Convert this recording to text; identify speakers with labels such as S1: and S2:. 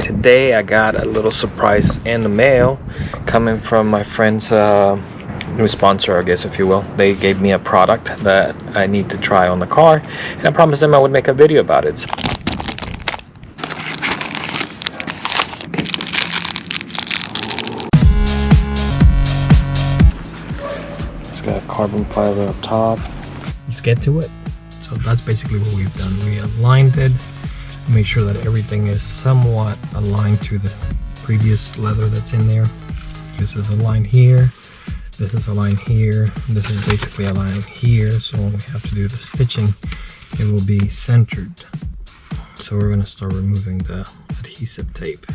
S1: today I got a little surprise in the mail coming from my friend's new sponsor, I guess, if you will. They gave me a product that I need to try on the car, and I promised them I would make a video about it. It's got carbon fiber up top. Let's get to it. So that's basically what we've done. We aligned it, make sure that everything is somewhat aligned to the previous leather that's in there. This is aligned here, this is aligned here, this is basically aligned here, so when we have to do the stitching, it will be centered. So we're going to start removing the adhesive tape.